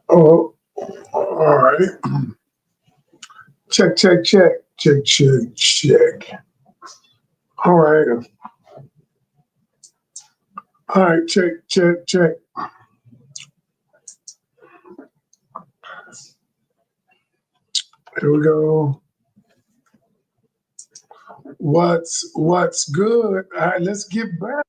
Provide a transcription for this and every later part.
Oh, all right. Check, check, check, check, check, check. All right. All right, check, check, check. Here we go. What's good? All right, let's get back.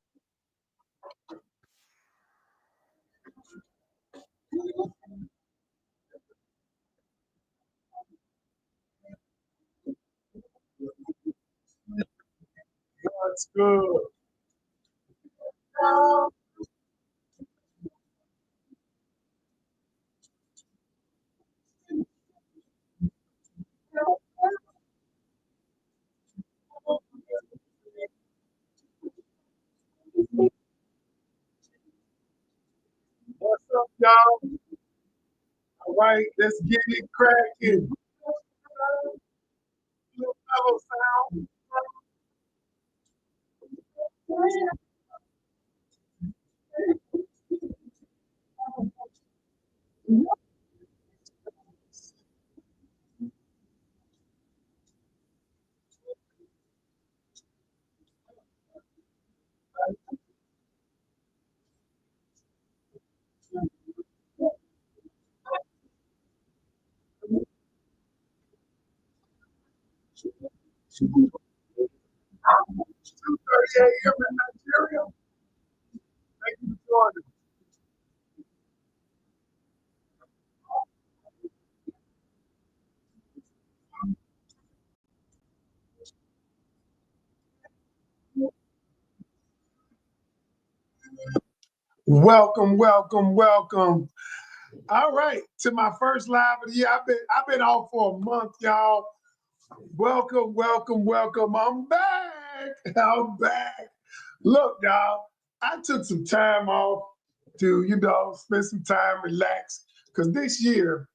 What's good? What's up, y'all? All right, let's get it cracking. Little mellow sound. It's 2:30 a.m. in Nigeria. Thank you for joining. Welcome, welcome, welcome. All right, to my first live of the year. I've been off for a month, y'all. Welcome, welcome, welcome. I'm back. I'm back. Look, y'all, I took some time off to, spend some time, relax. Because this year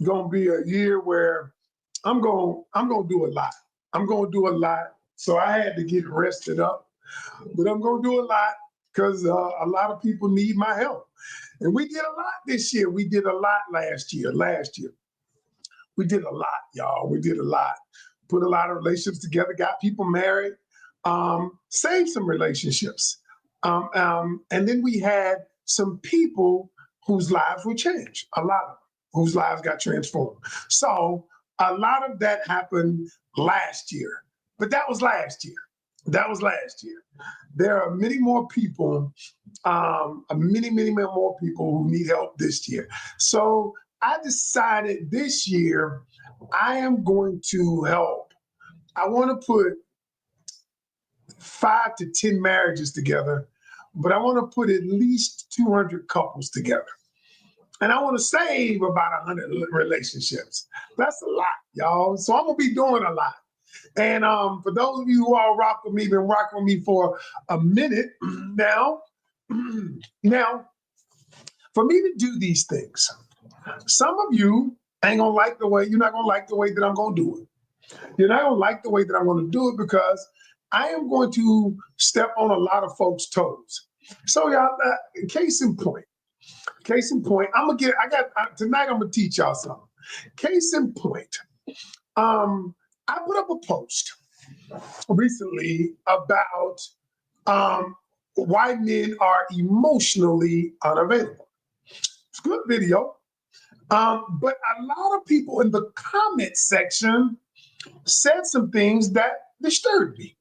gonna be a year where I'm gonna do a lot. I'm gonna do a lot. So I had to get rested up. But I'm gonna do a lot because a lot of people need my help. And we did a lot this year. We did a lot last year. We did a lot, y'all. We did a lot. Put a lot of relationships together, got people married, saved some relationships. And then we had some people whose lives were changed, a lot of them, whose lives got transformed. So a lot of that happened last year, but that was last year. That was last year. There are many more people, many more people who need help this year. So I decided this year I am going to help. I want to put 5 to 10 marriages together, but I want to put at least 200 couples together. And I want to save about 100 relationships. That's a lot, y'all. So I'm going to be doing a lot. And for those of you who all rock with me, been rocking with me for a minute now, now, for me to do these things, some of you ain't gonna like the way, you're not gonna like the way that I'm gonna do it. You're not gonna like the way that I'm gonna do it because I am going to step on a lot of folks' toes. So y'all, case in point, tonight I'm gonna teach y'all something. Case in point, I put up a post recently about why men are emotionally unavailable. It's a good video. But a lot of people in the comment section said some things that disturbed me.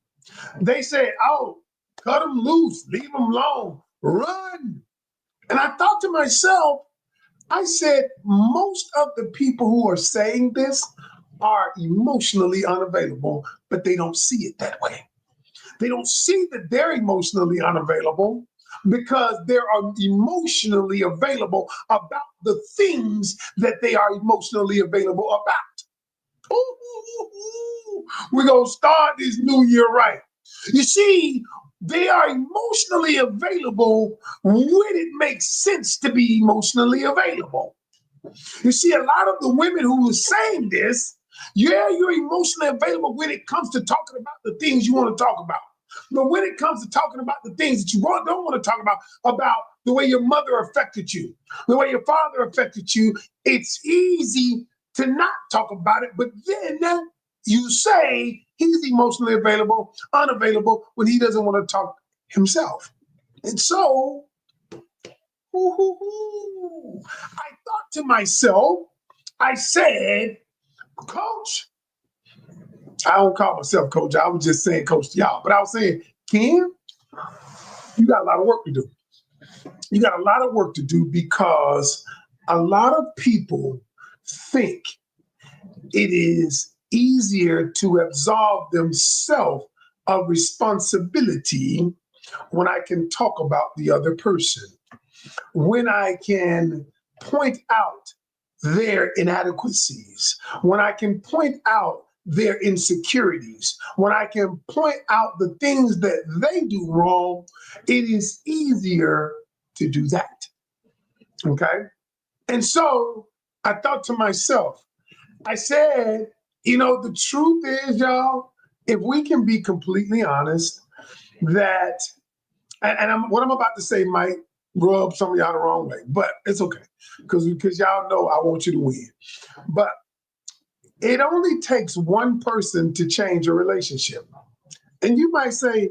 They said, oh, cut them loose, leave them alone, run. And I thought to myself, I said, most of the people who are saying this are emotionally unavailable, but they don't see it that way. They don't see that they're emotionally unavailable because they are emotionally available about the things that they are emotionally available about. We're going to start this new year right. You see, they are emotionally available when it makes sense to be emotionally available. You see, a lot of the women who are saying this, yeah, you're emotionally available when it comes to talking about the things you want to talk about. But when it comes to talking about the things that you don't want to talk about the way your mother affected you, the way your father affected you, it's easy to not talk about it. But then you say he's emotionally unavailable when he doesn't want to talk himself. And so, I thought to myself, I said, Coach, I don't call myself Coach. I was just saying Coach to y'all. But I was saying, Ken, you got a lot of work to do. You got a lot of work to do because a lot of people think it is easier to absolve themselves of responsibility when I can talk about the other person, when I can point out their inadequacies, when I can point out their insecurities, when I can point out the things that they do wrong, it is easier to do that. Okay? And so I thought to myself, I said, the truth is, y'all, if we can be completely honest, that, what I'm about to say might rub some of y'all the wrong way, but it's okay, because y'all know I want you to win. But it only takes one person to change a relationship. And you might say,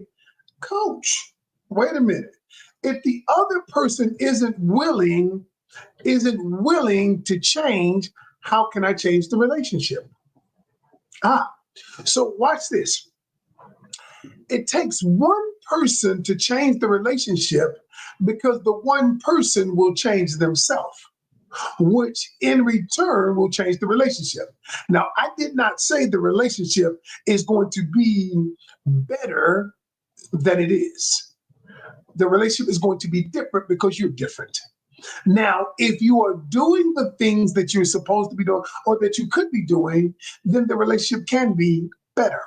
Coach, wait a minute. If the other person isn't willing to change, how can I change the relationship? So watch this. It takes one person to change the relationship because the one person will change themselves, which in return will change the relationship. Now, I did not say the relationship is going to be better than it is. The relationship is going to be different because you're different. Now, if you are doing the things that you're supposed to be doing or that you could be doing, then the relationship can be better.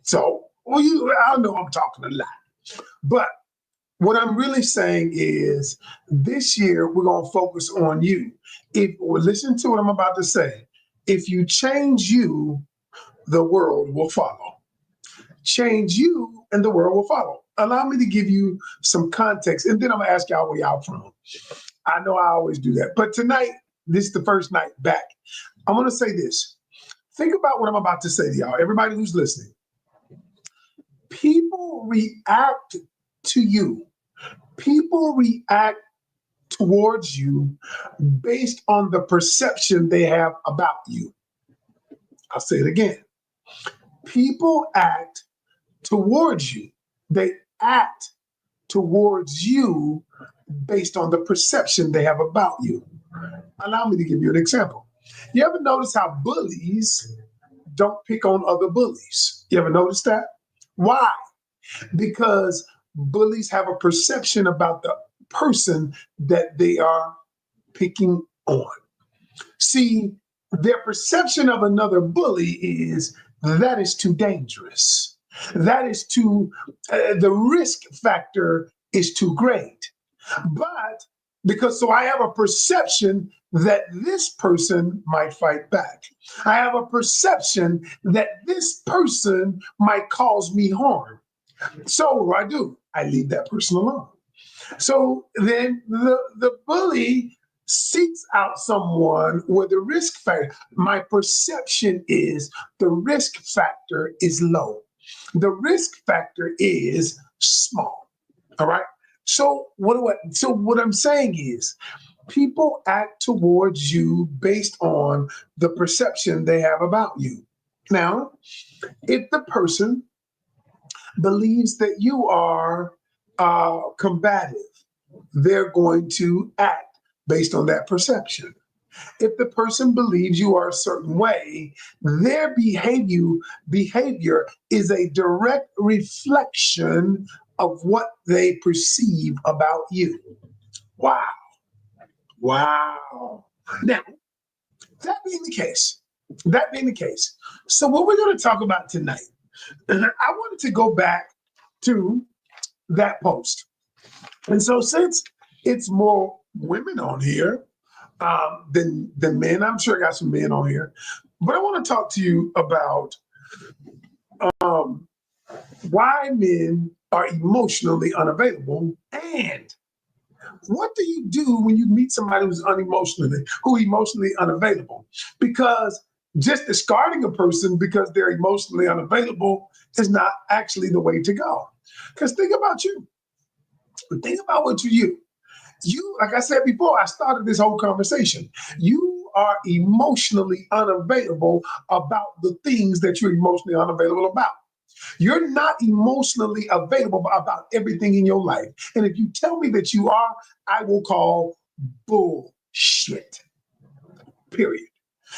So, I know I'm talking a lot, but what I'm really saying is this year we're going to focus on you. Listen to what I'm about to say. If you change you, the world will follow. Change you and the world will follow. Allow me to give you some context, and then I'm going to ask y'all where y'all from. I know I always do that, but tonight, this is the first night back. I'm going to say this. Think about what I'm about to say to y'all, everybody who's listening. People react to you. People react towards you based on the perception they have about you. I'll say it again. People act towards you. They act towards you based on the perception they have about you. Allow me to give you an example. You ever notice how bullies don't pick on other bullies? You ever notice that? Why? Because bullies have a perception about the person that they are picking on. See, their perception of another bully is that is too dangerous. That is the risk factor is too great. But so I have a perception that this person might fight back. I have a perception that this person might cause me harm. So what do? I leave that person alone. So then the bully seeks out someone where the risk factor, my perception is the risk factor is low. The risk factor is small. All right. So what I'm saying is people act towards you based on the perception they have about you. Now, if the person believes that you are combative, they're going to act based on that perception. If the person believes you are a certain way, their behavior is a direct reflection of what they perceive about you. Wow. Now, that being the case, so what we're going to talk about tonight, I wanted to go back to that post. And so since it's more women on here than men, I'm sure I got some men on here, but I want to talk to you about why men are emotionally unavailable, and what do you do when you meet somebody who emotionally unavailable? Because just discarding a person because they're emotionally unavailable is not actually the way to go. Because think about you. Think about what you, like I said before, I started this whole conversation. You are emotionally unavailable about the things that you're emotionally unavailable about. You're not emotionally available about everything in your life. And if you tell me that you are, I will call bullshit, period.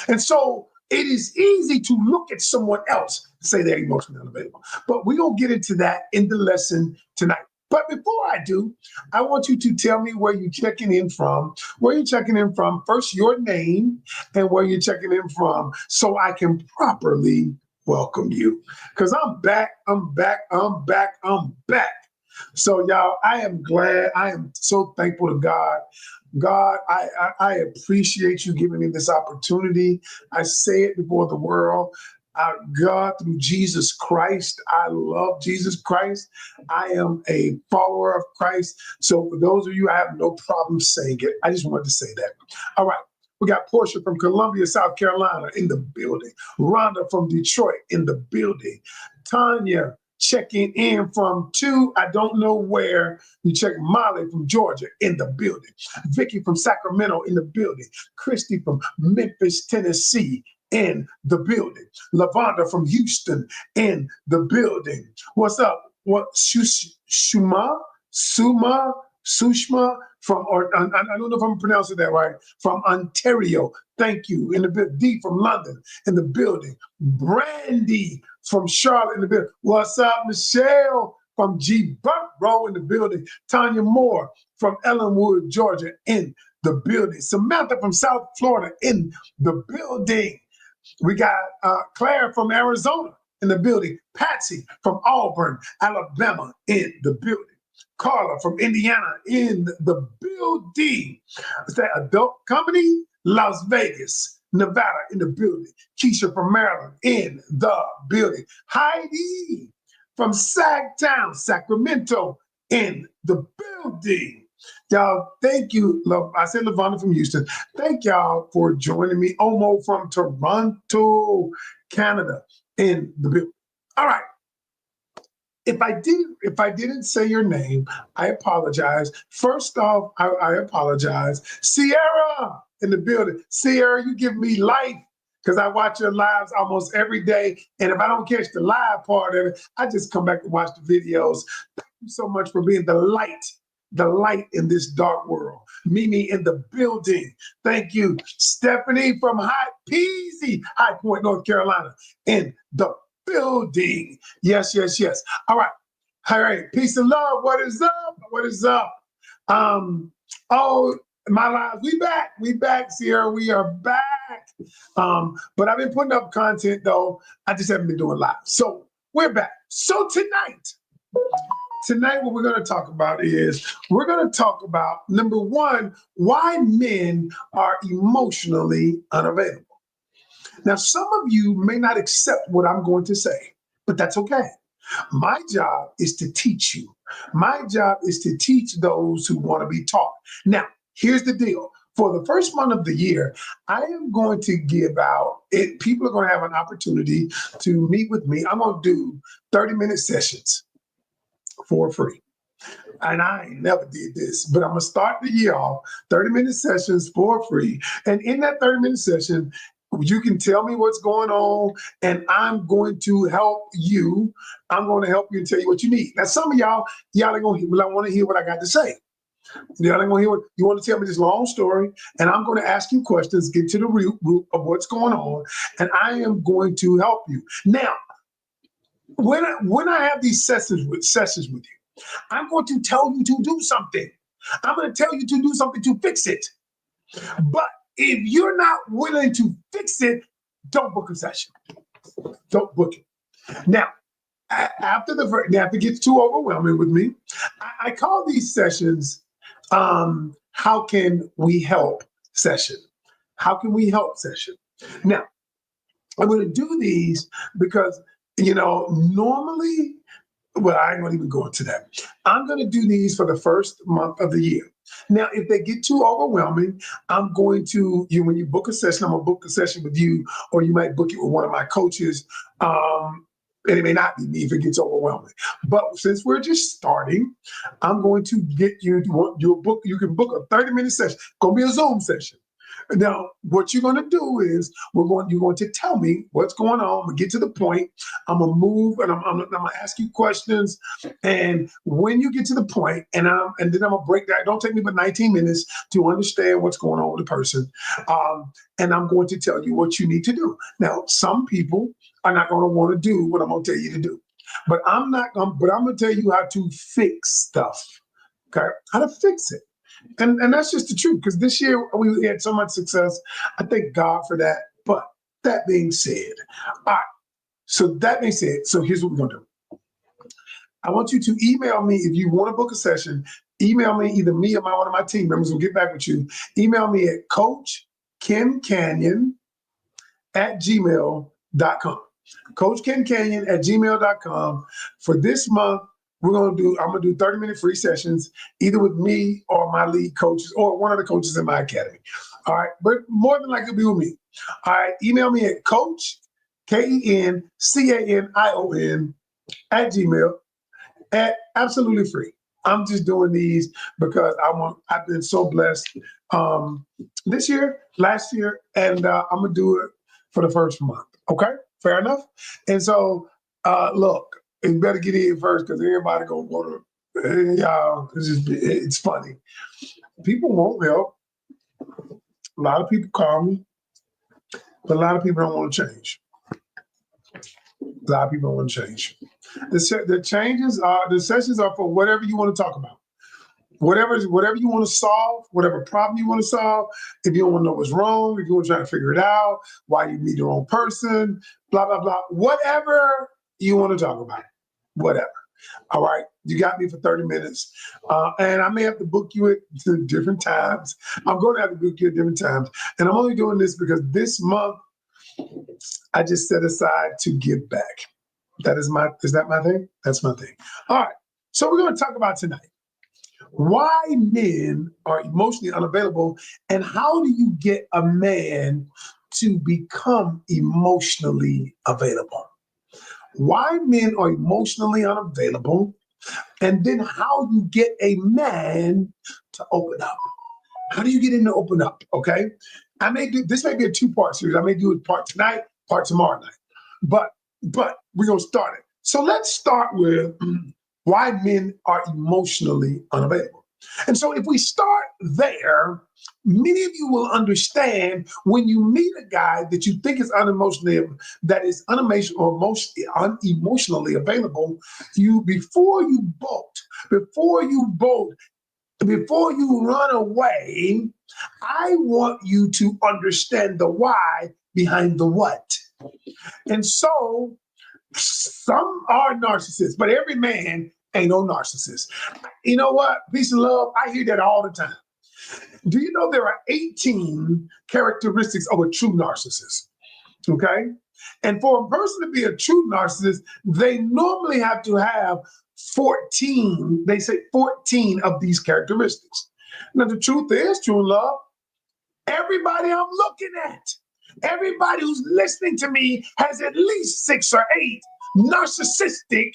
And so it is easy to look at someone else and say they're emotionally unavailable. But we're going to get into that in the lesson tonight. But before I do, I want you to tell me where you're checking in from. Where you're checking in from, first your name and where you're checking in from so I can properly welcome you. Because I'm back, I'm back, I'm back, I'm back. So y'all, I am glad. I am so thankful to God. God, I appreciate you giving me this opportunity. I say it before the world. God, through Jesus Christ, I love Jesus Christ. I am a follower of Christ. So for those of you, I have no problem saying it. I just wanted to say that. All right. We got Portia from Columbia, South Carolina in the building. Rhonda from Detroit in the building. Tanya checking in from I don't know where. You check Molly from Georgia in the building. Vicky from Sacramento in the building. Christy from Memphis, Tennessee in the building. Lavonda from Houston in the building. What's up? What Sushma from, or I don't know if I'm pronouncing that right, from Ontario. Thank you. In the building. D from London in the building. Brandy from Charlotte in the building. What's up, Michelle from G Row in the building. Tanya Moore from Ellenwood, Georgia in the building. Samantha from South Florida in the building. We got Claire from Arizona in the building. Patsy from Auburn, Alabama in the building. Carla from Indiana in the building. Is that Adult Company? Las Vegas, Nevada in the building. Keisha from Maryland in the building. Heidi from Sagtown, Sacramento in the building. Y'all, thank you. I said Lavonda from Houston. Thank y'all for joining me. Omo from Toronto, Canada in the building. All right. If I didn't say your name, I apologize. First off, I apologize. Sierra in the building. Sierra, you give me life because I watch your lives almost every day. And if I don't catch the live part of it, I just come back and watch the videos. Thank you so much for being the light in this dark world. Mimi in the building. Thank you. Stephanie from High Point, North Carolina in the building. Yes. All right. Peace and love. What is up? What is up? Oh, my lives. We back, Sierra. We are back. But I've been putting up content though. I just haven't been doing live. So we're back. So tonight, what we're going to talk about is we're going to talk about, number one, why men are emotionally unavailable. Now, some of you may not accept what I'm going to say, but that's okay. My job is to teach you. My job is to teach those who want to be taught. Now, here's the deal. For the first month of the year, I am going to give out, people are going to have an opportunity to meet with me. I'm going to do 30-minute sessions for free. And I never did this, but I'm going to start the year off 30-minute sessions for free. And in that 30-minute session, you can tell me what's going on, and I'm going to help you. I'm going to help you and tell you what you need. Now, some of y'all ain't going to want to hear what I got to say. Y'all ain't going to hear what you want to tell me this long story, and I'm going to ask you questions, get to the root of what's going on, and I am going to help you. Now, when I have these sessions with you, I'm going to tell you to do something. I'm going to tell you to do something to fix it. But if you're not willing to fix it, don't book a session. Don't book it. Now, after if it gets too overwhelming with me, I call these sessions, how can we help session? How can we help session? Now, I'm going to do these because, normally Well, I ain't gonna even go into that. I'm gonna do these for the first month of the year. Now, if they get too overwhelming, I'm going to when you book a session, I'm gonna book a session with you, or you might book it with one of my coaches. And it may not be me if it gets overwhelming. But since we're just starting, I'm going to get you your book. You can book a 30-minute session. It's gonna be a Zoom session. Now, what you're going to do is you're going to tell me what's going on. I'm going to get to the point. I'm going to move, and I'm going to ask you questions. And when you get to the point, and then I'm going to break that. Don't take me but 19 minutes to understand what's going on with the person. And I'm going to tell you what you need to do. Now, some people are not going to want to do what I'm going to tell you to do. But I'm going to tell you how to fix stuff. Okay? How to fix it. And that's just the truth, because this year we had so much success. I thank God for that. But that being said, all right. So here's what we're going to do. I want you to email me if you want to book a session. Email me, either me or one of my team members will get back with you. Email me at coachkencanion at gmail.com. coachkencanion at gmail.com. For this month, I'm going to do 30-minute free sessions, either with me or my lead coaches or one of the coaches in my academy. All right. But more than likely, it'll be with me. All right. Email me at coach, KENCANION at gmail, at absolutely free. I'm just doing these because I've been so blessed this year, last year, and I'm going to do it for the first month. Okay. Fair enough. And so, look, you better get in first, because everybody gonna go to y'all. It's funny. People won't help. A lot of people call me, but a lot of people don't want to change. A lot of people don't want to change. The sessions are for whatever you want to talk about. Whatever you want to solve, whatever problem you want to solve. If you don't want to know what's wrong, if you want to try to figure it out, why you meet the wrong person, blah, blah, blah. Whatever you want to talk about. Whatever. All right. You got me for 30 minutes. And I may have to book you at different times. I'm going to have to book you at different times. And I'm only doing this because this month I just set aside to give back. Is that my thing? That's my thing. All right. So we're going to talk about tonight why men are emotionally unavailable, and how do you get a man to become emotionally available? Why men are emotionally unavailable, and then how you get a man to open up. How do you get him to open up? Okay, this may be a 2-part series. I may do it part tonight, part tomorrow night, but we're gonna start it. So let's start with why men are emotionally unavailable. And so if we start there, many of you will understand when you meet a guy that you think is unemotionally available, before you run away, I want you to understand the why behind the what. And so some are narcissists, but every man ain't no narcissist. You know what? Peace and love. I hear that all the time. Do you know there are 18 characteristics of a true narcissist? Okay. And for a person to be a true narcissist, they normally have to have 14, they say 14 of these characteristics. Now, the truth is, true love, everybody I'm looking at, everybody who's listening to me has at least 6 or 8 narcissistic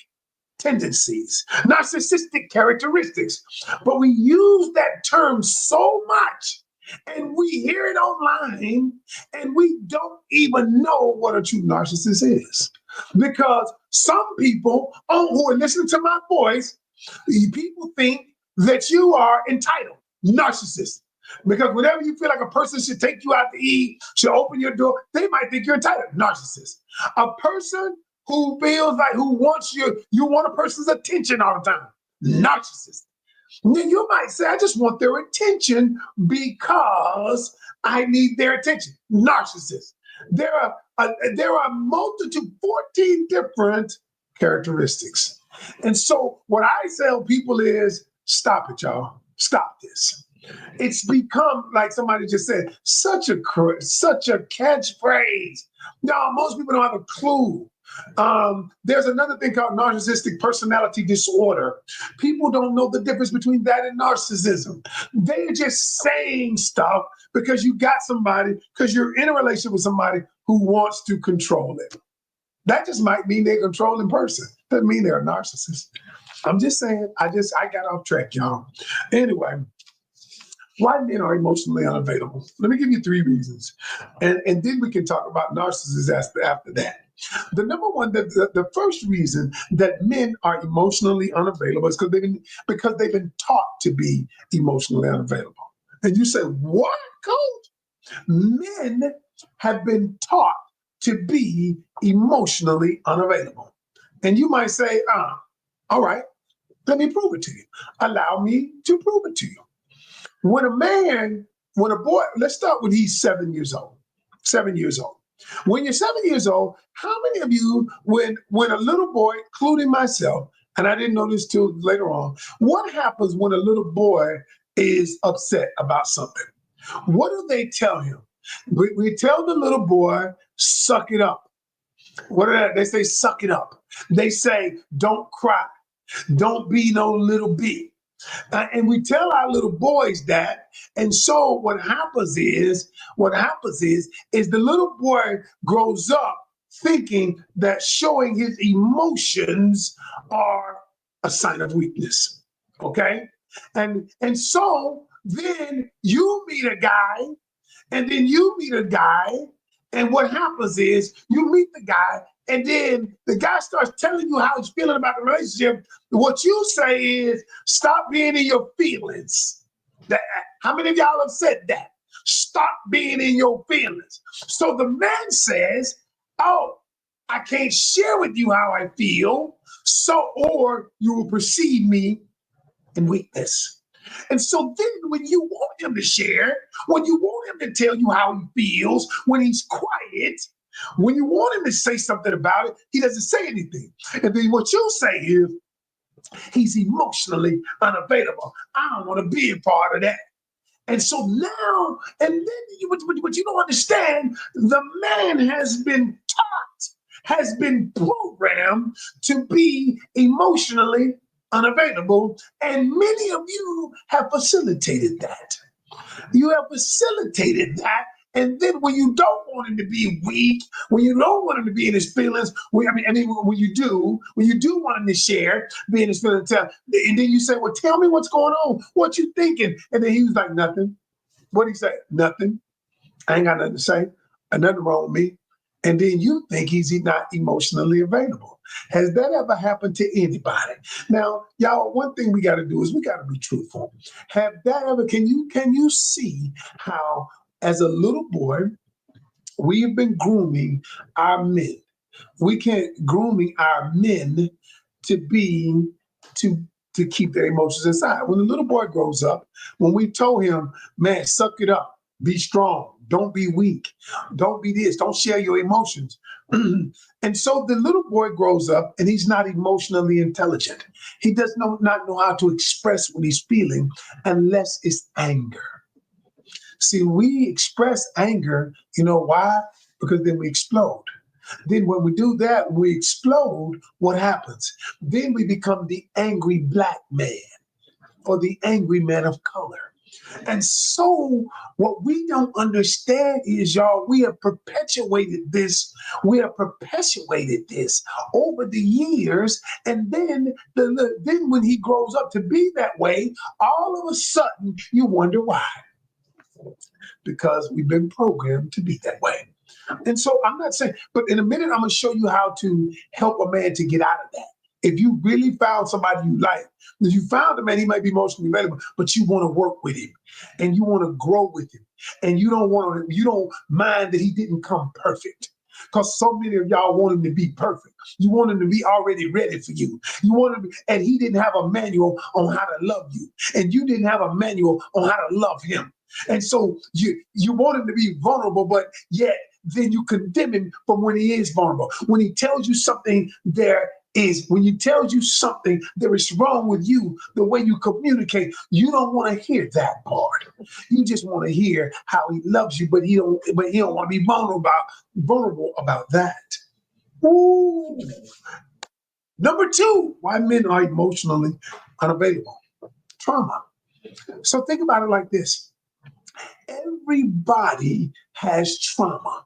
tendencies, narcissistic characteristics. But we use that term so much, and we hear it online, and we don't even know what a true narcissist is. Because some people who are listening to my voice, people think that you are entitled, narcissist. Because whenever you feel like a person should take you out to eat, should open your door, they might think you're entitled, narcissist. A person who feels like you want a person's attention all the time, narcissist. And then you might say, I just want their attention because I need their attention, narcissist. There are a multitude, 14 different characteristics. And so what I tell people is, stop it, y'all. Stop this. It's become, like somebody just said, such a catchphrase. Y'all, most people don't have a clue There's another thing called narcissistic personality disorder. People don't know the difference between that and narcissism. They're just saying stuff because you got somebody, because you're in a relationship with somebody who wants to control it. That just might mean they're a controlling person. Doesn't mean they're a narcissist. I'm just saying, I got off track, y'all. Anyway, why men are emotionally unavailable. Let me give you 3 reasons. And then we can talk about narcissists after that. The number one, the first reason that men are emotionally unavailable is because they've been taught to be emotionally unavailable. And you say, what, coach? Men have been taught to be emotionally unavailable. And you might say, all right, let me prove it to you. Allow me to prove it to you. When a boy, let's start with he's 7 years old. 7 years old. When you're 7 years old, how many of you, when a little boy, including myself, and I didn't know this till later on, what happens when a little boy is upset about something? What do they tell him? We tell the little boy, suck it up. They say, suck it up. They say, don't cry. Don't be no little bit. And we tell our little boys that. And so what happens is the little boy grows up thinking that showing his emotions are a sign of weakness. Okay? And so then you meet a guy, and then you meet a guy, and what happens is you meet the guy, and then the guy starts telling you how he's feeling about the relationship. What you say is, stop being in your feelings. How many of y'all have said that? Stop being in your feelings. So the man says, oh, I can't share with you how I feel, or you will perceive me in weakness. And so then when you want him to share, when you want him to tell you how he feels, when he's quiet, when you want him to say something about it, he doesn't say anything. And then what you say is, he's emotionally unavailable. I don't want to be a part of that. And so now, and then what you don't understand, the man has been taught, has been programmed to be emotionally unavailable. And many of you have facilitated that. You have facilitated that. And then when you don't want him to be weak, when you don't want him to be in his feelings, when you do want him to share, be in his feelings, and then you say, well, tell me what's going on. What you thinking? And then he was like, nothing. What'd he say? Nothing. I ain't got nothing to say. Nothing wrong with me. And then you think he's not emotionally available. Has that ever happened to anybody? Now, y'all, one thing we got to do is we got to be truthful. Have that ever, can you see how as a little boy, we've been grooming our men. We can't grooming our men to keep their emotions inside. When the little boy grows up, when we told him, man, suck it up, be strong, don't be weak, don't be this, don't share your emotions. And so the little boy grows up and he's not emotionally intelligent. He does not know how to express what he's feeling unless it's anger. See, we express anger, you know why? Because then we explode. Then when we do that, we explode, what happens? Then we become the angry black man or the angry man of color. And so what we don't understand is, y'all, we have perpetuated this. We have perpetuated this over the years. And then when he grows up to be that way, all of a sudden you wonder why. Because we've been programmed to be that way. And so I'm not saying, but in a minute, I'm going to show you how to help a man to get out of that. If you really found somebody you like, if you found a man, he might be emotionally available, but you want to work with him and you want to grow with him and you don't mind that he didn't come perfect. Because so many of y'all want him to be perfect. You want him to be already ready for you. You want him and he didn't have a manual on how to love you. And you didn't have a manual on how to love him. And so you want him to be vulnerable, but yet then you condemn him from when he is vulnerable. When he tells you something there is wrong with you, the way you communicate, you don't want to hear that part. You just want to hear how he loves you, but he don't want to be vulnerable about that. Ooh. Number two, why men are emotionally unavailable. Trauma. So think about it like this. Everybody has trauma.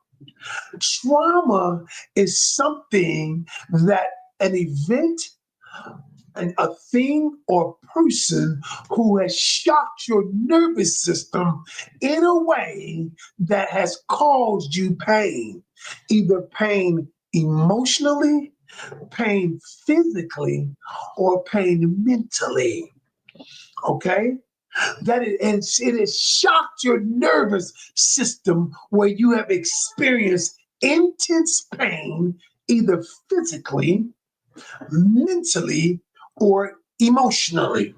Trauma is something that an event and a thing or person who has shocked your nervous system in a way that has caused you pain, either pain emotionally, pain physically, or pain mentally. Okay? It has shocked your nervous system where you have experienced intense pain, either physically, mentally, or emotionally.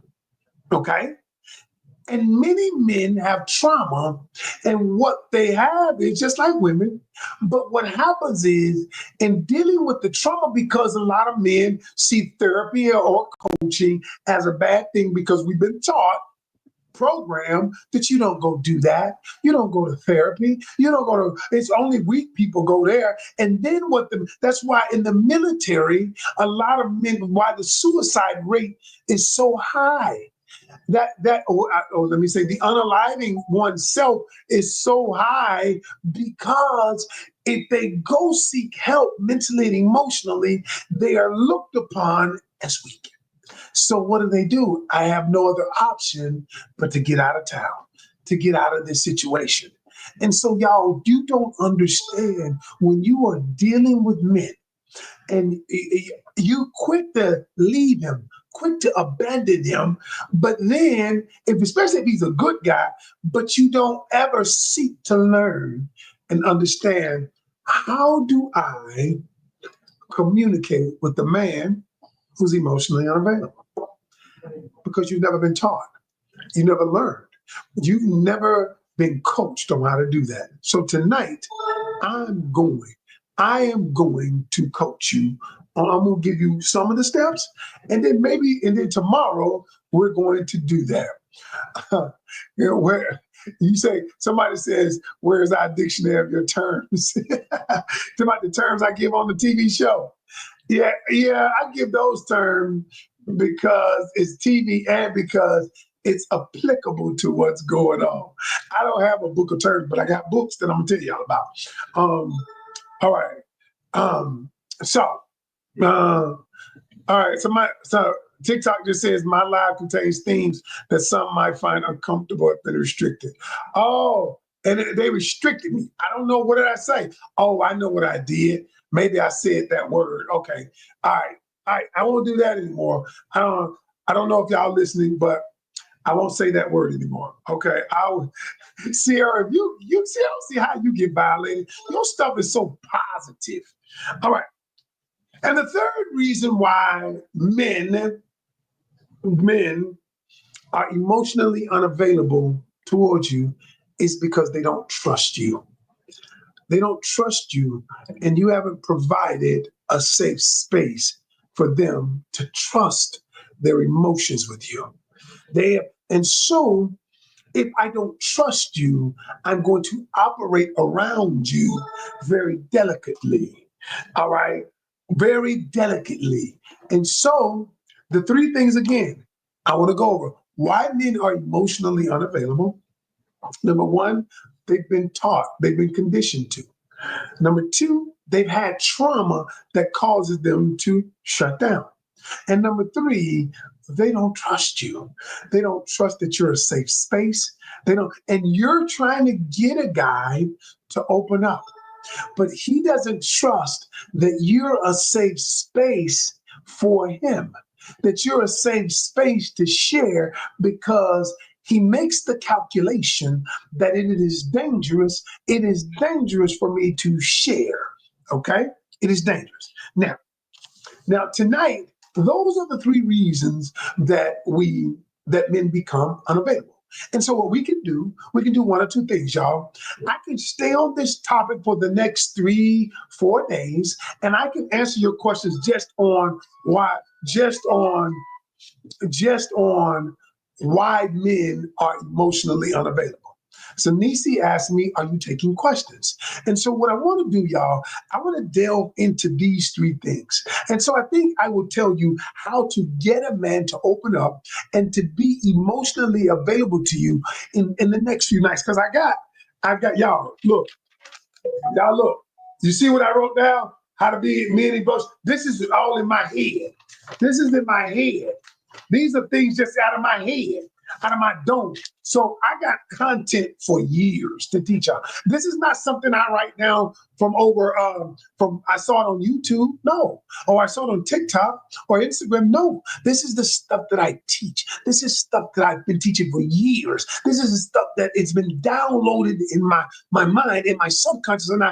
Okay? And many men have trauma, and what they have is just like women. But what happens is, in dealing with the trauma, because a lot of men see therapy or coaching as a bad thing because we've been taught program that you don't go do that. You don't go to therapy. You don't go to, it's only weak people go there. And then that's why in the military, a lot of men, why the suicide rate is so high. Let me say the unaliving oneself is so high because if they go seek help mentally and emotionally, they are looked upon as weak. So what do? I have no other option but to get out of town, to get out of this situation. And so, y'all, you don't understand when you are dealing with men and you quick to leave him, quick to abandon him, but then, especially if he's a good guy, but you don't ever seek to learn and understand, how do I communicate with the man who's emotionally unavailable? Because you've never been taught. You never learned. You've never been coached on how to do that. So tonight, I am going to coach you. I'm going to give you some of the steps, and then tomorrow we're going to do that. Where you say, somebody says, where's our dictionary of your terms? About the terms I give on the TV show. Yeah, I give those terms because it's TV and because it's applicable to what's going on. I don't have a book of terms, but I got books that I'm gonna tell y'all about. All right. So, all right. So TikTok just says my live contains themes that some might find uncomfortable if been restricted. Oh, and they restricted me. I don't know, what did I say? Oh, I know what I did. Maybe I said that word. Okay. All right. I won't do that anymore. I don't know if y'all listening, but I won't say that word anymore. Okay. Sierra, if you see, I don't see how you get violated. Your stuff is so positive. All right. And the third reason why men are emotionally unavailable towards you is because they don't trust you. They don't trust you, and you haven't provided a safe space for them to trust their emotions with you. And so if I don't trust you, I'm going to operate around you very delicately. All right. Very delicately. And so the three things again, I want to go over why men are emotionally unavailable. Number one, they've been taught, they've been conditioned to. Number two, they've had trauma that causes them to shut down. And number three, they don't trust you. They don't trust that you're a safe space. And you're trying to get a guy to open up, but he doesn't trust that you're a safe space for him, that you're a safe space to share, because he makes the calculation that it is dangerous. It is dangerous for me to share. Okay? It is dangerous. Now tonight, those are the three reasons that men become unavailable. And so what we can do one or two things, y'all. I can stay on this topic for the next 3-4 days, and I can answer your questions just on why men are emotionally unavailable. So Nisi asked me, are you taking questions? And so what I want to do, y'all, I want to delve into these three things. And so I think I will tell you how to get a man to open up and to be emotionally available to you in the next few nights. Because I got y'all look. You see what I wrote down? How to be men emotional. This is all in my head. This is in my head. These are things just out of my head, out of my dome. So I got content for years to teach y'all. This is not something I write down from I saw it on YouTube, no, or I saw it on TikTok or Instagram, no. This is the stuff that I teach. This is stuff that I've been teaching for years. This is the stuff that it's been downloaded in my mind, in my subconscious, and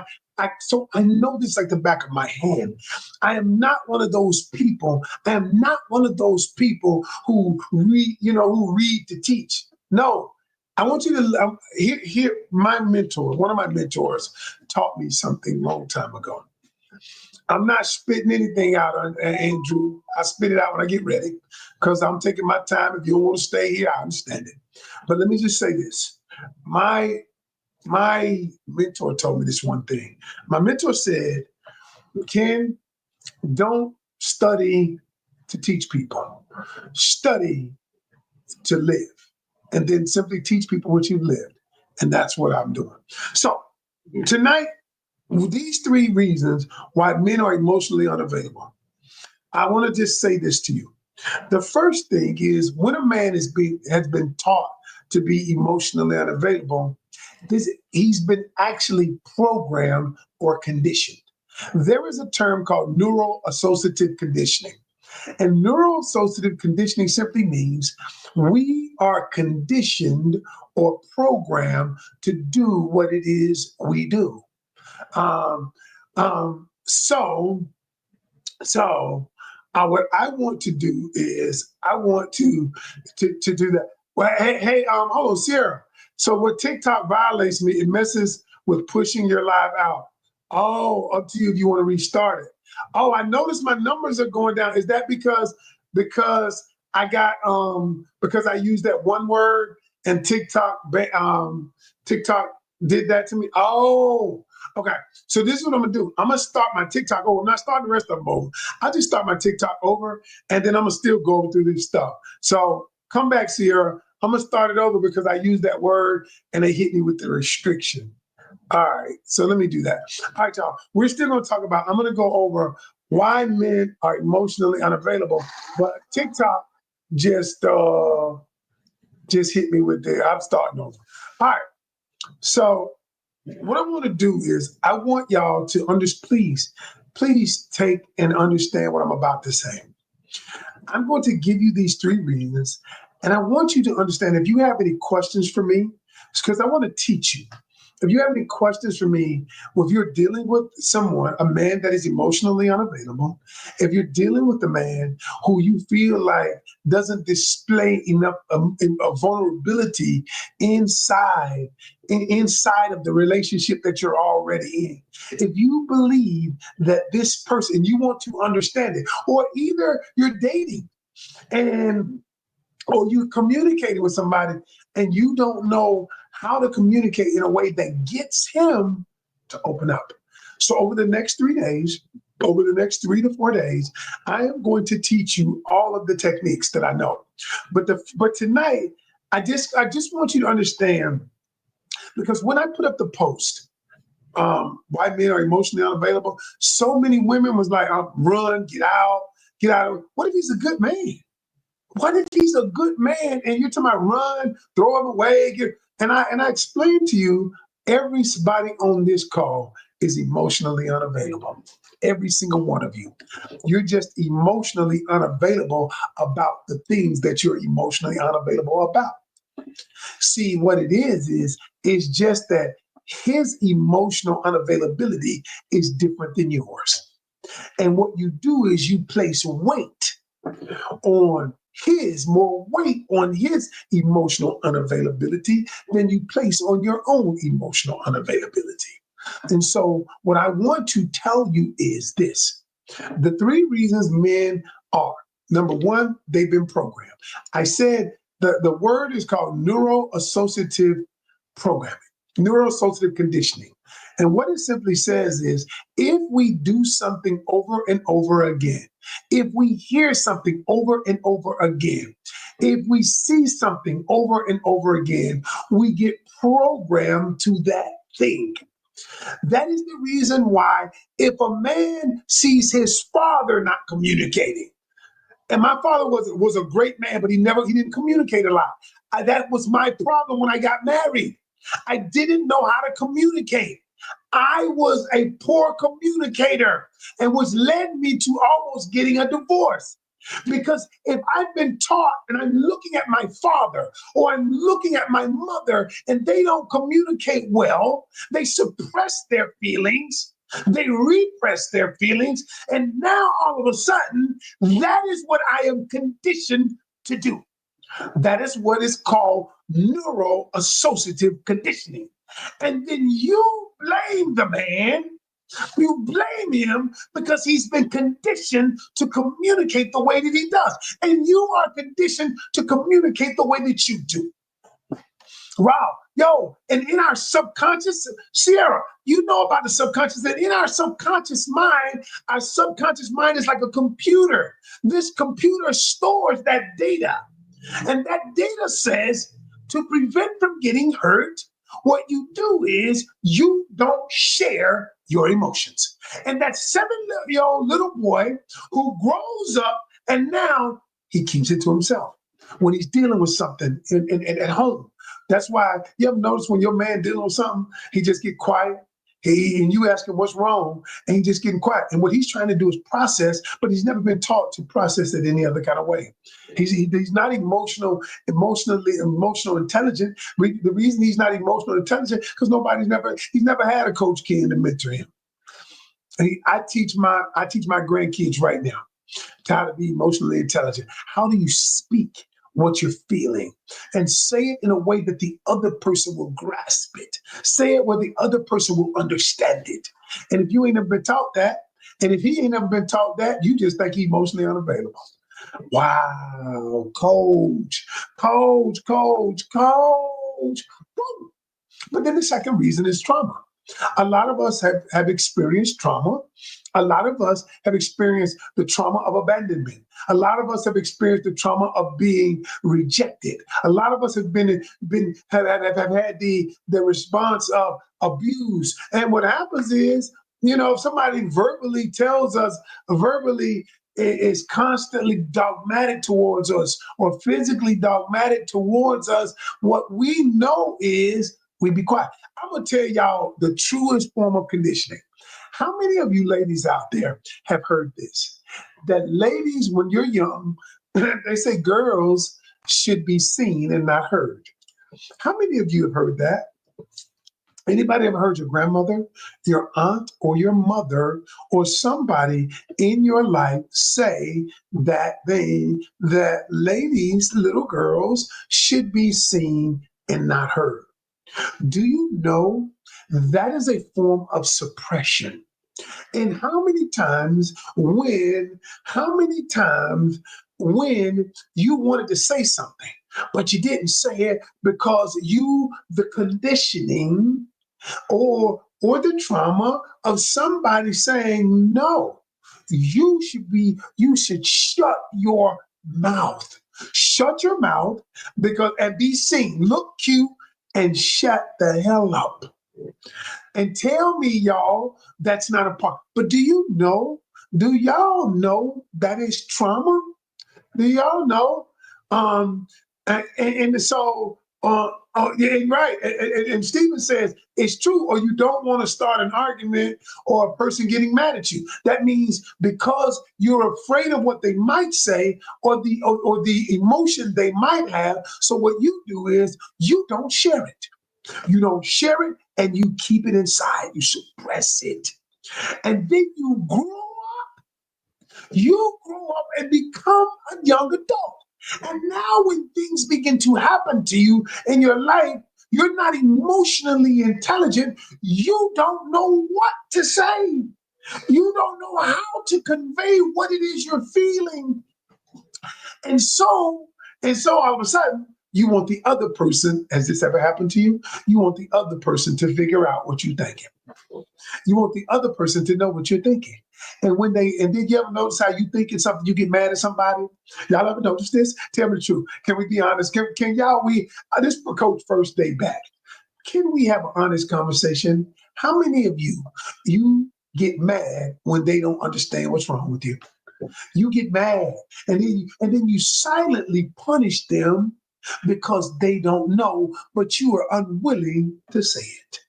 so I know this like the back of my hand. I am not one of those people. I am not one of those people who read to teach. No, I want you to hear my mentor. One of my mentors taught me something a long time ago. I'm not spitting anything out, Andrew. I spit it out when I get ready because I'm taking my time. If you don't want to stay here, I understand it. But let me just say this. My mentor told me this one thing. My mentor said, Ken, don't study to teach people. Study to live. And then simply teach people what you've lived. And that's what I'm doing. So tonight, these three reasons why men are emotionally unavailable. I want to just say this to you. The first thing is when a man has been taught to be emotionally unavailable, he's been actually programmed or conditioned. There is a term called neuro-associative conditioning. And neuro-associative conditioning simply means we are conditioned or programmed to do what it is we do. What I want to do is I want to do that. Well, hey, hold on, Sierra. So what TikTok violates me, it messes with pushing your live out. Oh, up to you if you want to restart it. Oh, I noticed my numbers are going down. Is that because I got because I used that one word and TikTok did that to me? Oh, okay. So this is what I'm gonna do. I'm gonna start my TikTok over. I'm not starting the rest of them over. I just start my TikTok over, and then I'm gonna still go through this stuff. So come back, Sierra. I'm gonna start it over because I used that word and they hit me with the restriction. All right, so let me do that. All right, y'all. We're still gonna talk about. I'm gonna go over why men are emotionally unavailable, but TikTok just hit me with the. I'm starting over. All right. So what I want to do is I want y'all to please take and understand what I'm about to say. I'm going to give you these three reasons, and I want you to understand if you have any questions for me, it's because I want to teach you. If you have any questions for me, if you're dealing with someone, a man that is emotionally unavailable, if you're dealing with a man who you feel like doesn't display enough vulnerability inside of the relationship that you're already in, if you believe that this person, you want to understand it, or either you're dating or you're communicating with somebody and you don't know how to communicate in a way that gets him to open up. So over the next 3 days, over the next 3 to 4 days, I am going to teach you all of the techniques that I know. But tonight, I just want you to understand, because when I put up the post, why men are emotionally unavailable, so many women was like, run, get out. What if he's a good man? What if he's a good man and you're talking about run, throw him away? And I explained to you, everybody on this call is emotionally unavailable. Every single one of you. You're just emotionally unavailable about the things that you're emotionally unavailable about. See, what it is just that his emotional unavailability is different than yours. And what you do is you place more weight on his emotional unavailability than you place on your own emotional unavailability. And so what I want to tell you is this. The 3 reasons men are, number 1, they've been programmed. I said the word is called neuro-associative programming, neuro-associative conditioning. And what it simply says is, if we do something over and over again, if we hear something over and over again, if we see something over and over again, we get programmed to that thing. That is the reason why if a man sees his father not communicating, and my father was a great man, but he didn't communicate a lot. That was my problem when I got married. I didn't know how to communicate. I was a poor communicator, and which led me to almost getting a divorce. Because if I've been taught and I'm looking at my father or I'm looking at my mother and they don't communicate well, they suppress their feelings, they repress their feelings, and now all of a sudden, that is what I am conditioned to do. That is what is called neuro-associative conditioning. And then you blame the man. You blame him because he's been conditioned to communicate the way that he does. And you are conditioned to communicate the way that you do. Wow. Yo, and in our subconscious, Sierra, you know about the subconscious, that in our subconscious mind is like a computer. This computer stores that data. And that data says to prevent from getting hurt, what you do is you don't share your emotions. And that 7-year-old little boy who grows up and now he keeps it to himself when he's dealing with something at home. That's why you ever notice when your man dealing with something, he just get quiet. And you ask him what's wrong, and he just getting quiet. And what he's trying to do is process, but he's never been taught to process it any other kind of way. He's not emotionally intelligent. The reason he's not emotional intelligent because he's never had a Coach Ken to mentor him. And I teach my grandkids right now how to be emotionally intelligent. How do you speak what you're feeling and say it in a way that the other person will grasp it? Say it where the other person will understand it. And if you ain't never been taught that, and if he ain't never been taught that, you just think he's emotionally unavailable. Wow, coach. Boom. But then the second reason is trauma. A lot of us have experienced trauma. A lot of us have experienced the trauma of abandonment. A lot of us have experienced the trauma of being rejected. A lot of us have have had the response of abuse. And what happens is, if somebody verbally tells us, is constantly dogmatic towards us or physically dogmatic towards us, what we know is we be quiet. I'm going to tell y'all the truest form of conditioning. How many of you ladies out there have heard this? That ladies, when you're young, they say girls should be seen and not heard. How many of you have heard that? Anybody ever heard your grandmother, your aunt, or your mother, or somebody in your life say that ladies, little girls, should be seen and not heard? Do you know that is a form of suppression? And how many times when you wanted to say something, but you didn't say it because the conditioning or the trauma of somebody saying, no, you should shut your mouth. Shut your mouth and be seen. Look cute and shut the hell up. And tell me, y'all, that's not a part. But do y'all know that is trauma? Do y'all know? Yeah, right. And Stephen says it's true, or you don't want to start an argument or a person getting mad at you. That means because you're afraid of what they might say or the emotion they might have. So what you do is you don't share it. You don't share it and you keep it inside. You suppress it. And then you grow up and become a young adult. And now when things begin to happen to you in your life, you're not emotionally intelligent. You don't know what to say. You don't know how to convey what it is you're feeling. And so all of a sudden, you want the other person, has this ever happened to you? You want the other person to figure out what you're thinking. You want the other person to know what you're thinking. And did you ever notice how you thinking something, you get mad at somebody? Y'all ever notice this? Tell me the truth. Can we be honest? Can y'all, this is for Coach first day back. Can we have an honest conversation? How many of you get mad when they don't understand what's wrong with you? You get mad and then you silently punish them because they don't know, but you are unwilling to say it.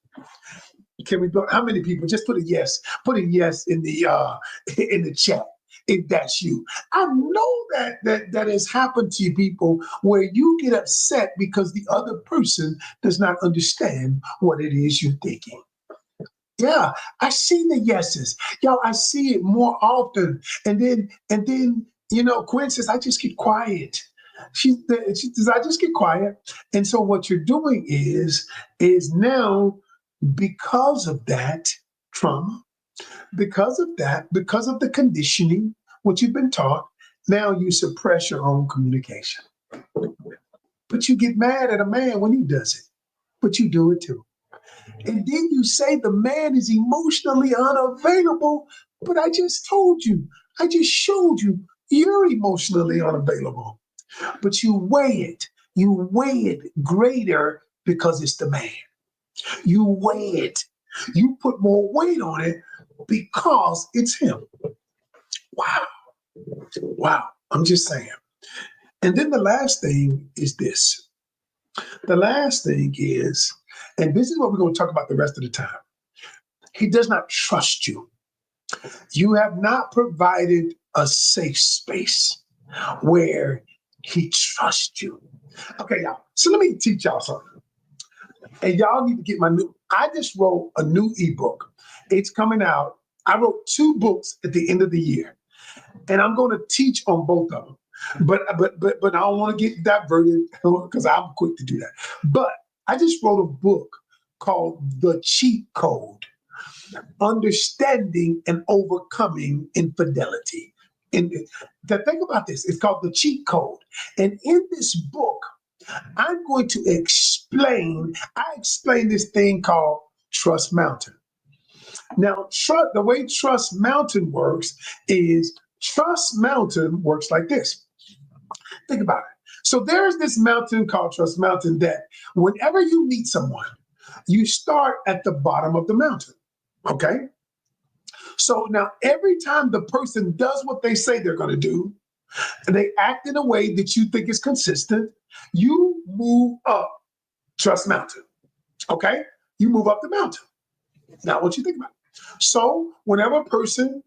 Can we? How many people? Just put a yes. Put a yes in the chat if that's you. I know that has happened to you, people, where you get upset because the other person does not understand what it is you're thinking. Yeah, I see the yeses. Yo, I see it more often. And then, Quinn says, I just get quiet. She says, I just get quiet. And so what you're doing is now, because of that trauma, because of the conditioning, what you've been taught, now you suppress your own communication. But you get mad at a man when he does it, but you do it too. And then you say the man is emotionally unavailable, but I just told you, I just showed you, you're emotionally unavailable. But you weigh it greater because it's the man. You weigh it. You put more weight on it because it's him. Wow. Wow. I'm just saying. And then the last thing is this. The last thing is, and this is what we're going to talk about the rest of the time. He does not trust you. You have not provided a safe space where he trusts you. Okay, y'all. So let me teach y'all something. And y'all need to get I just wrote a new ebook. It's coming out. I wrote 2 books at the end of the year. And I'm going to teach on both of them. But I don't want to get diverted because I'm quick to do that. But I just wrote a book called The Cheat Code: Understanding and Overcoming Infidelity. And think about this. It's called The Cheat Code. And in this book, I'm going to explain this thing called Trust Mountain. Now, the way Trust Mountain works is Trust Mountain works like this. Think about it. So there's this mountain called Trust Mountain that whenever you meet someone, you start at the bottom of the mountain, okay? So now every time the person does what they say they're going to do, and they act in a way that you think is consistent, you move up Trust Mountain, okay? You move up the mountain. Now, what you think about it? So whenever a person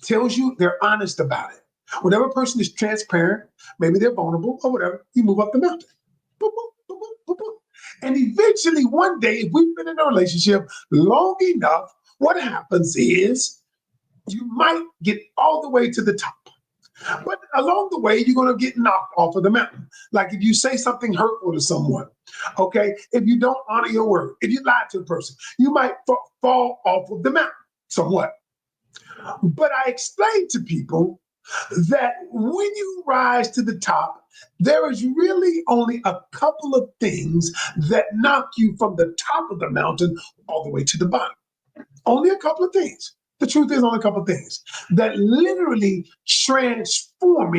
tells you they're honest about it, whenever a person is transparent, maybe they're vulnerable or whatever, you move up the mountain. Boop, boop, boop, boop, boop, boop. And eventually one day, if we've been in a relationship long enough, what happens is you might get all the way to the top. But along the way, you're going to get knocked off of the mountain. Like if you say something hurtful to someone, okay? If you don't honor your word, if you lie to a person, you might fall off of the mountain somewhat. But I explain to people that when you rise to the top, there is really only a couple of things that knock you from the top of the mountain all the way to the bottom. Only a couple of things. The truth is only a couple of things that literally transform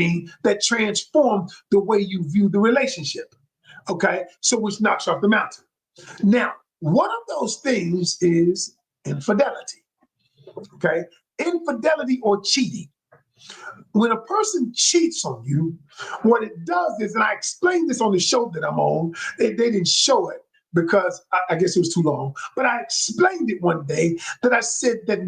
the way you view the relationship. Okay, so which knocks you off the mountain. Now, one of those things is infidelity. Okay, infidelity or cheating. When a person cheats on you, what it does is, and I explained this on the show that I'm on, they didn't show it because I guess it was too long, but I explained it one day that I said that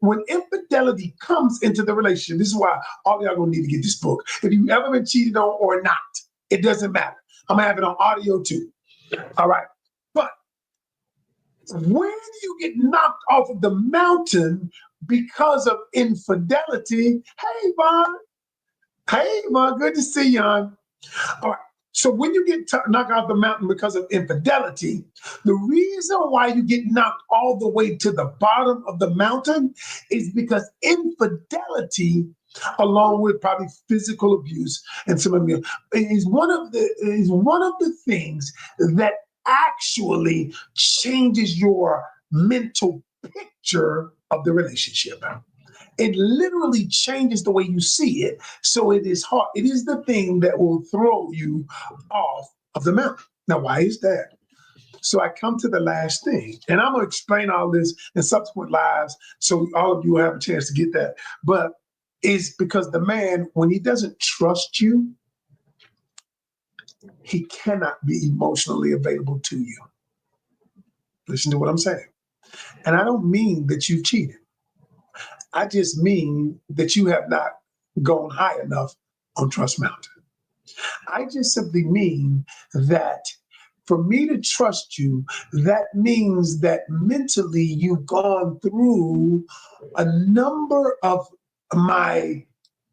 when infidelity comes into the relationship, this is why all y'all gonna need to get this book. If you've ever been cheated on or not, it doesn't matter. I'm gonna have it on audio too. All right. But when you get knocked off of the mountain because of infidelity, hey, Vaughn, good to see you, hon. All right. So when you get knocked out the mountain because of infidelity, the reason why you get knocked all the way to the bottom of the mountain is because infidelity, along with probably physical abuse and some of the, is one of the things that actually changes your mental picture of the relationship. It literally changes the way you see it. So it is hard. It is the thing that will throw you off of the mountain. Now, why is that? So I come to the last thing, and I'm going to explain all this in subsequent lives so all of you will have a chance to get that. But it's because the man, when he doesn't trust you, he cannot be emotionally available to you. Listen to what I'm saying. And I don't mean that you cheated. I just mean that you have not gone high enough on Trust Mountain. I just simply mean that for me to trust you, that means that mentally you've gone through a number of my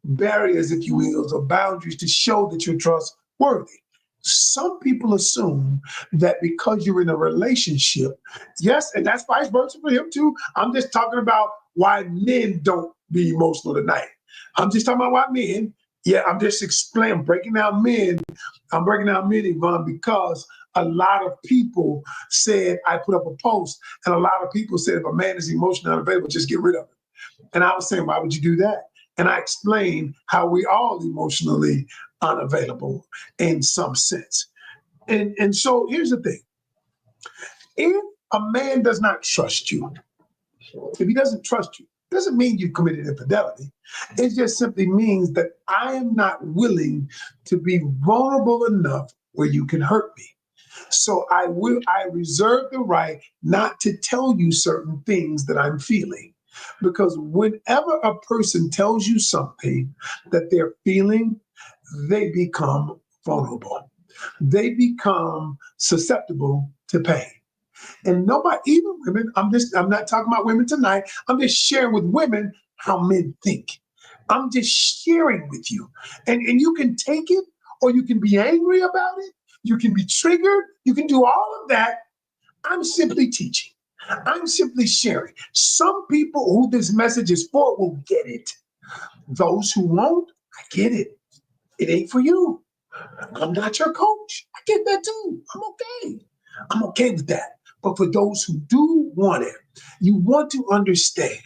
barriers, if you will, or boundaries to show that you're trustworthy. Some people assume that because you're in a relationship, yes, and that's vice versa for him too. I'm just talking about why men don't be emotional tonight. I'm just talking about why men. Yeah, I'm just explaining, breaking down men. I'm breaking down men, Yvonne, because a lot of people said, I put up a post, and a lot of people said, if a man is emotionally unavailable, just get rid of it. And I was saying, why would you do that? And I explained how we all emotionally unavailable in some sense. And so here's the thing. If a man does not trust you, if he doesn't trust you, doesn't mean you've committed infidelity. It just simply means that I am not willing to be vulnerable enough where you can hurt me. So I reserve the right not to tell you certain things that I'm feeling. Because whenever a person tells you something that they're feeling, they become vulnerable. They become susceptible to pain. And nobody, even women, I'm not talking about women tonight. I'm just sharing with women how men think. I'm just sharing with you. And you can take it or you can be angry about it. You can be triggered. You can do all of that. I'm simply teaching. I'm simply sharing. Some people who this message is for will get it. Those who won't, I get it. It ain't for you. I'm not your coach. I get that too. I'm okay. I'm okay with that. But for those who do want it, you want to understand.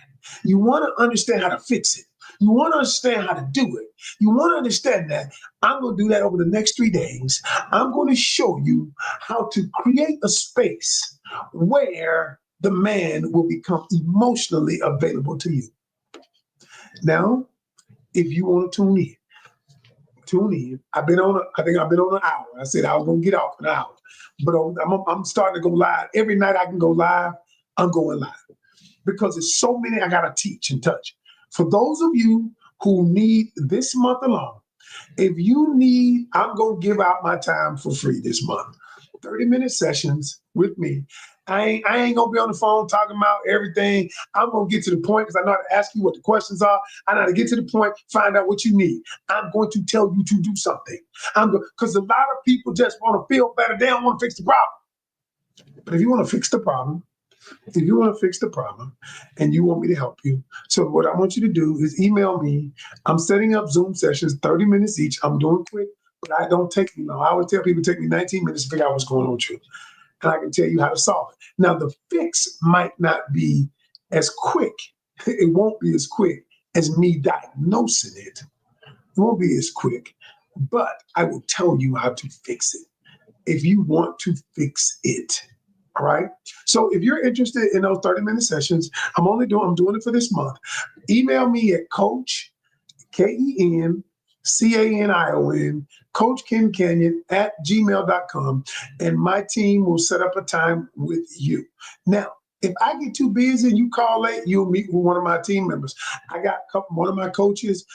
You want to understand how to fix it. You want to understand how to do it. You want to understand that I'm going to do that over the next 3 days. I'm going to show you how to create a space where the man will become emotionally available to you. Now, if you want to tune in. I think I've been on an hour. I said I was going to get off an hour. But I'm starting to go live. Every night I can go live, I'm going live. Because there's so many I got to teach and touch. For those of you who need this month alone, if you need, I'm going to give out my time for free this month. 30-minute sessions with me. I ain't going to be on the phone talking about everything. I'm going to get to the point because I know how to ask you what the questions are. I know how to get to the point, find out what you need. I'm going to tell you to do something. Because a lot of people just want to feel better. They don't want to fix the problem. But if you want to fix the problem, and you want me to help you, so what I want you to do is email me. I'm setting up Zoom sessions, 30 minutes each. I'm doing quick, but I don't take me long. I always tell people it take me 19 minutes to figure out what's going on with you. And I can tell you how to solve it. Now, the fix might not be as quick. It won't be as quick as me diagnosing it. It won't be as quick, but I will tell you how to fix it if you want to fix it. All right. So if you're interested in those 30-minute sessions, I'm doing it for this month. Email me at Coach, KenCanion, coachkencanion @gmail.com, and my team will set up a time with you. Now, if I get too busy and you call late, you'll meet with one of my team members. I got a couple of my coaches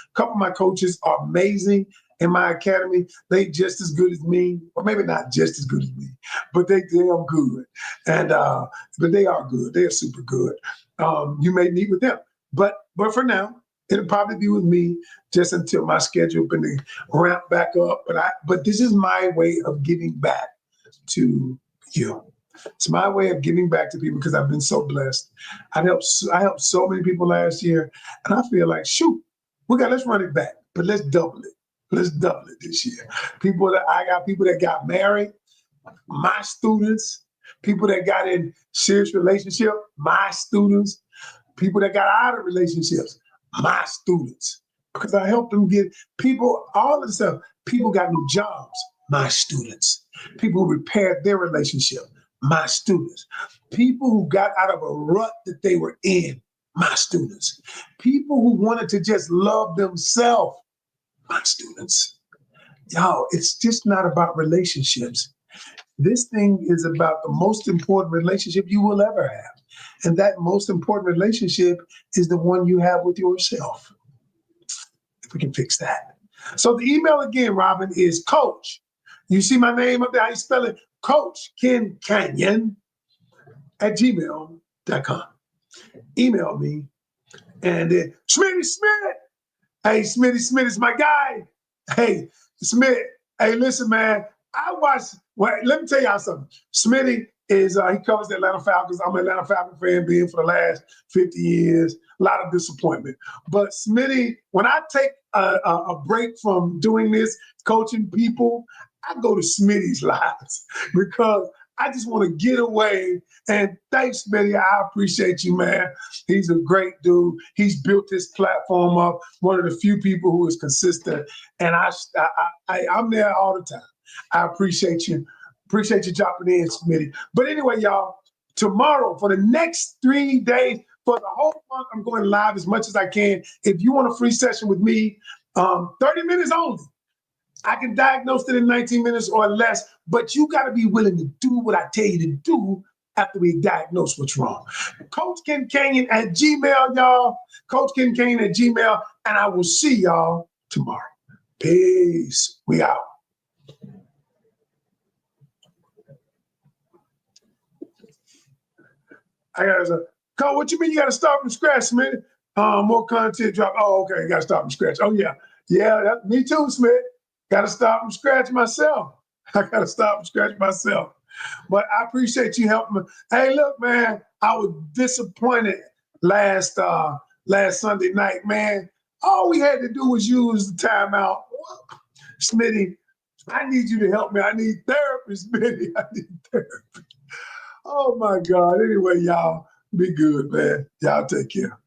are amazing in my academy. They just as good as me, or maybe not just as good as me, but they damn good. And but they are good. They are super good. You may meet with them. But for now, It'll probably be with me just until my schedule can ramp back up. But this is my way of giving back to you. It's my way of giving back to people because I've been so blessed. I helped so many people last year, and I feel like, shoot, let's run it back, but let's double it. Let's double it this year. I got people that got married, my students, people that got in serious relationship, my students, people that got out of relationships, my students. Because I helped them get people, all of the stuff. People got new jobs, my students. People who repaired their relationship, my students. People who got out of a rut that they were in, my students. People who wanted to just love themselves, my students. Y'all, it's just not about relationships. This thing is about the most important relationship you will ever have. And that most important relationship is the one you have with yourself. If we can fix that. So the email again, Robin, is Coach. You see my name up there, how you spell it? coachkencanion @gmail.com. Email me. And then Smitty Smith. Hey, Smitty Smith is my guy. Hey, Smith. Hey, listen, man. Let me tell y'all something. Smitty is, he covers the Atlanta Falcons. I'm an Atlanta Falcon fan, being for the last 50 years. A lot of disappointment. But Smitty, when I take a break from doing this, coaching people, I go to Smitty's lives because I just want to get away. And thanks, Smitty. I appreciate you, man. He's a great dude. He's built this platform up. One of the few people who is consistent. And I'm there all the time. I appreciate you. Appreciate you dropping in, Smitty. But anyway, y'all, tomorrow, for the next 3 days, for the whole month, I'm going live as much as I can. If you want a free session with me, 30 minutes only. I can diagnose it in 19 minutes or less, but you got to be willing to do what I tell you to do after we diagnose what's wrong. coachkencanion @gmail, y'all. coachkencanion @gmail, and I will see y'all tomorrow. Peace. We out. Coach, what you mean you got to start from scratch, man? More content drop. Oh, okay, you got to start from scratch. Oh, yeah. Yeah, me too, Smith. Got to start from scratch myself. I got to start from scratch myself. But I appreciate you helping me. Hey, look, man, I was disappointed last Sunday night, man. All we had to do was use the timeout. Smitty, I need you to help me. I need therapy, Smitty. I need therapy. Oh, my God. Anyway, y'all, be good, man. Y'all take care.